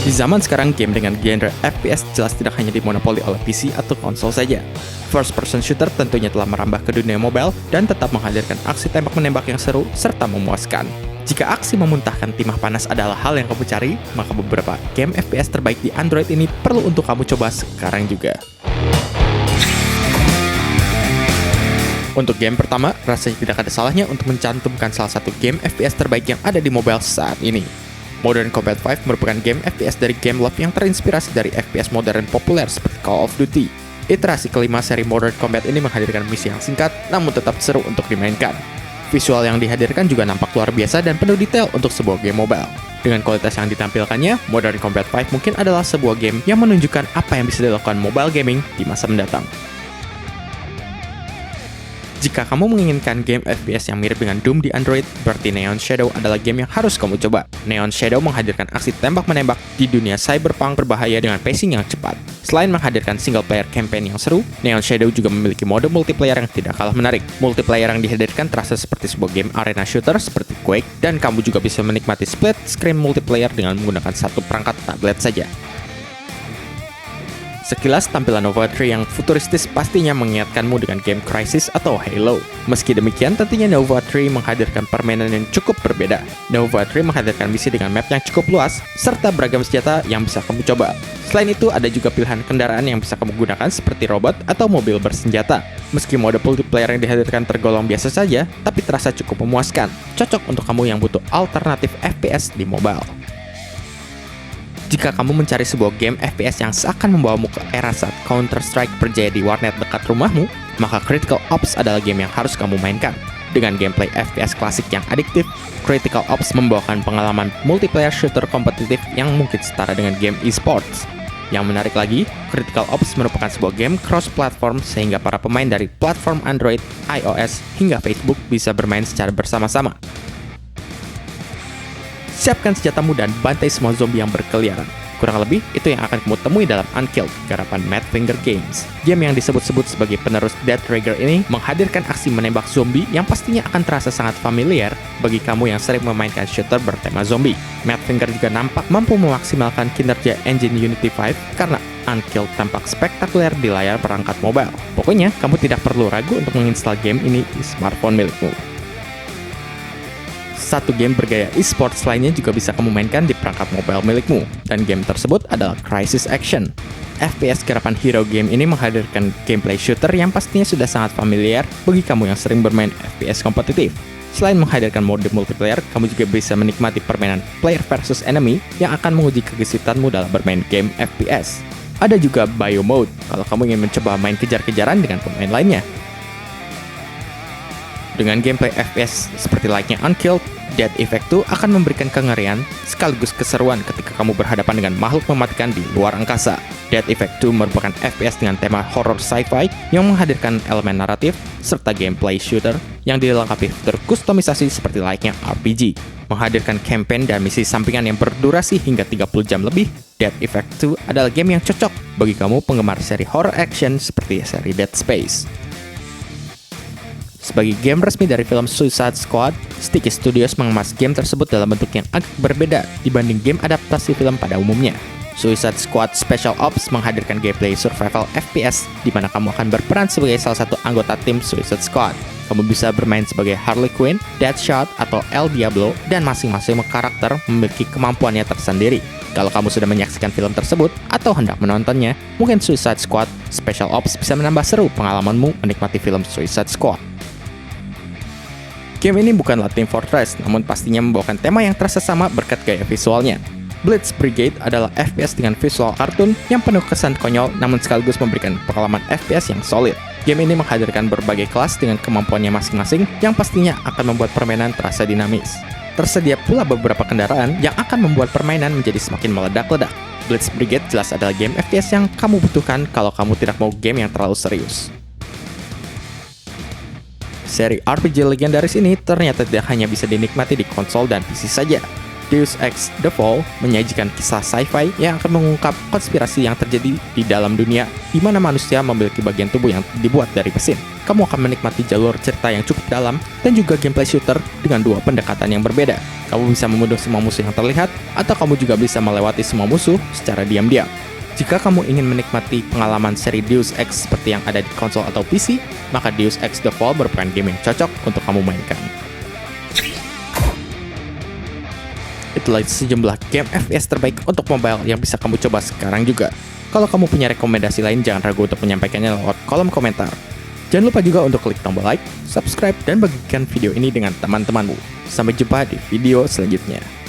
Di zaman sekarang, game dengan genre FPS jelas tidak hanya dimonopoli oleh PC atau konsol saja. First person shooter tentunya telah merambah ke dunia mobile dan tetap menghadirkan aksi tembak-menembak yang seru serta memuaskan. Jika aksi memuntahkan timah panas adalah hal yang kamu cari, maka beberapa game FPS terbaik di Android ini perlu untuk kamu coba sekarang juga. Untuk game pertama, rasanya tidak ada salahnya untuk mencantumkan salah satu game FPS terbaik yang ada di mobile saat ini. Modern Combat 5 merupakan game FPS dari Gameloft yang terinspirasi dari FPS modern populer seperti Call of Duty. Iterasi kelima seri Modern Combat ini menghadirkan misi yang singkat, namun tetap seru untuk dimainkan. Visual yang dihadirkan juga nampak luar biasa dan penuh detail untuk sebuah game mobile. Dengan kualitas yang ditampilkannya, Modern Combat 5 mungkin adalah sebuah game yang menunjukkan apa yang bisa dilakukan mobile gaming di masa mendatang. Jika kamu menginginkan game FPS yang mirip dengan Doom di Android, berarti Neon Shadow adalah game yang harus kamu coba. Neon Shadow menghadirkan aksi tembak-menembak di dunia cyberpunk berbahaya dengan pacing yang cepat. Selain menghadirkan single player campaign yang seru, Neon Shadow juga memiliki mode multiplayer yang tidak kalah menarik. Multiplayer yang dihadirkan terasa seperti sebuah game arena shooter seperti Quake, dan kamu juga bisa menikmati split screen multiplayer dengan menggunakan satu perangkat tablet saja. Sekilas tampilan Nova 3 yang futuristis pastinya mengingatkanmu dengan game Crysis atau Halo. Meski demikian, tentunya Nova 3 menghadirkan permainan yang cukup berbeda. Nova 3 menghadirkan misi dengan map yang cukup luas, serta beragam senjata yang bisa kamu coba. Selain itu, ada juga pilihan kendaraan yang bisa kamu gunakan seperti robot atau mobil bersenjata. Meski mode multiplayer yang dihadirkan tergolong biasa saja, tapi terasa cukup memuaskan. Cocok untuk kamu yang butuh alternatif FPS di mobile. Jika kamu mencari sebuah game FPS yang seakan membawamu ke era saat Counter-Strike berjaya di warnet dekat rumahmu, maka Critical Ops adalah game yang harus kamu mainkan. Dengan gameplay FPS klasik yang adiktif, Critical Ops membawakan pengalaman multiplayer shooter kompetitif yang mungkin setara dengan game e-sports. Yang menarik lagi, Critical Ops merupakan sebuah game cross-platform sehingga para pemain dari platform Android, iOS, hingga Facebook bisa bermain secara bersama-sama. Siapkan senjatamu dan bantai semua zombie yang berkeliaran. Kurang lebih, itu yang akan kamu temui dalam Unkilled, garapan Madfinger Games. Game yang disebut-sebut sebagai penerus Dead Trigger ini menghadirkan aksi menembak zombie yang pastinya akan terasa sangat familiar bagi kamu yang sering memainkan shooter bertema zombie. Madfinger juga nampak mampu memaksimalkan kinerja engine Unity 5 karena Unkilled tampak spektakuler di layar perangkat mobile. Pokoknya, kamu tidak perlu ragu untuk menginstal game ini di smartphone milikmu. Satu game bergaya e-sports lainnya juga bisa kamu mainkan di perangkat mobile milikmu, dan game tersebut adalah Crysis Action. FPS garapan Hero Game ini menghadirkan gameplay shooter yang pastinya sudah sangat familiar bagi kamu yang sering bermain FPS kompetitif. Selain menghadirkan mode multiplayer, kamu juga bisa menikmati permainan player versus enemy yang akan menguji kegesitanmu dalam bermain game FPS. Ada juga Bio Mode, kalau kamu ingin mencoba main kejar-kejaran dengan pemain lainnya. Dengan gameplay FPS seperti layaknya Unkilled, Dead Effect 2 akan memberikan kengerian sekaligus keseruan ketika kamu berhadapan dengan makhluk mematikan di luar angkasa. Dead Effect 2 merupakan FPS dengan tema horror sci-fi yang menghadirkan elemen naratif serta gameplay shooter yang dilengkapi fitur kustomisasi seperti layaknya RPG. Menghadirkan campaign dan misi sampingan yang berdurasi hingga 30 jam lebih, Dead Effect 2 adalah game yang cocok bagi kamu penggemar seri horror action seperti seri Dead Space. Sebagai game resmi dari film Suicide Squad, Sticky Studios mengemas game tersebut dalam bentuk yang agak berbeda dibanding game adaptasi film pada umumnya. Suicide Squad Special Ops menghadirkan gameplay survival FPS di mana kamu akan berperan sebagai salah satu anggota tim Suicide Squad. Kamu bisa bermain sebagai Harley Quinn, Deadshot, atau El Diablo, dan masing-masing karakter memiliki kemampuannya tersendiri. Kalau kamu sudah menyaksikan film tersebut atau hendak menontonnya, mungkin Suicide Squad Special Ops bisa menambah seru pengalamanmu menikmati film Suicide Squad. Game ini bukanlah Team Fortress, namun pastinya membawakan tema yang terasa sama berkat gaya visualnya. Blitz Brigade adalah FPS dengan visual kartun yang penuh kesan konyol namun sekaligus memberikan pengalaman FPS yang solid. Game ini menghadirkan berbagai kelas dengan kemampuannya masing-masing yang pastinya akan membuat permainan terasa dinamis. Tersedia pula beberapa kendaraan yang akan membuat permainan menjadi semakin meledak-ledak. Blitz Brigade jelas adalah game FPS yang kamu butuhkan kalau kamu tidak mau game yang terlalu serius. Seri RPG legendaris ini ternyata tidak hanya bisa dinikmati di konsol dan PC saja. Deus Ex: The Fall menyajikan kisah sci-fi yang akan mengungkap konspirasi yang terjadi di dalam dunia di mana manusia memiliki bagian tubuh yang dibuat dari mesin. Kamu akan menikmati jalur cerita yang cukup dalam dan juga gameplay shooter dengan dua pendekatan yang berbeda. Kamu bisa membunuh semua musuh yang terlihat, atau kamu juga bisa melewati semua musuh secara diam-diam. Jika kamu ingin menikmati pengalaman seri Deus Ex seperti yang ada di konsol atau PC, maka Deus Ex: The Fall merupakan game yang cocok untuk kamu mainkan. Itulah sejumlah game FPS terbaik untuk mobile yang bisa kamu coba sekarang juga. Kalau kamu punya rekomendasi lain, jangan ragu untuk menyampaikannya lewat kolom komentar. Jangan lupa juga untuk klik tombol like, subscribe, dan bagikan video ini dengan teman-temanmu. Sampai jumpa di video selanjutnya.